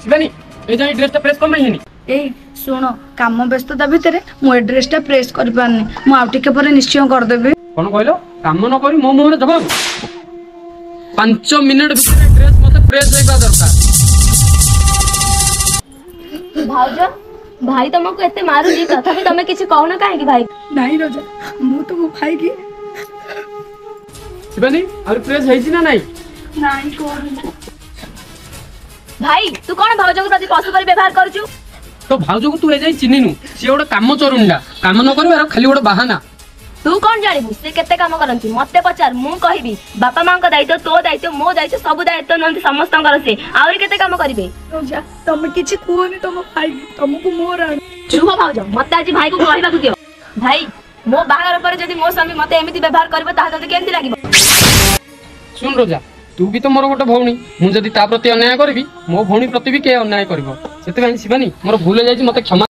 शिवानी ए जाई ड्रेसटा प्रेस कर नहीं ए सुनो काम व्यस्तता भितर मु ड्रेसटा प्रेस कर पारनी मु आउ टिके पर निश्चय कर देबे। कोन कहलो काम न करी मो मोहरे जवाब 5 मिनिट भितर ड्रेस मते प्रेस होइबा दरकार। भाउज भाई तुमको एते मारुजी तथापि तमे किछि कहना काहे कि भाई नहीं रोजा मु तो मो भाई की शिवानी और प्रेस हेछि ना नहीं नहीं कोन भाई तू कोन भाउज को प्रति पशु परि व्यवहार करछु। तो भाउज को तू ए जाई चिन्हिनु से गोटे काम चरुंडा काम न करबार खाली गोटे बहाना। तू कौन जानिबु से केते काम करंती मते पचार मु कहबी बापा मां का दायित्व तो दायित्व मो दायित्व सब दायित्व नंती समस्तंकर से आउरी केते काम करिवे। रोजा तुम किछि कोनी तुम भाई तुमको मोर चुप भाउज मते आज भाई को कहबा को दियो। भाई मो बाहागर पर जदी मो स्वामी मते एमिति व्यवहार करबो ता तते केमति लागिबो। सुन रोजा तू भी तो मोर गोटे भौणी मु जदी ता प्रति अन्याय करबी मो भौणी प्रति भी के अन्याय करबो सेते शिवानी मोर भूल जाई मते क्षमा।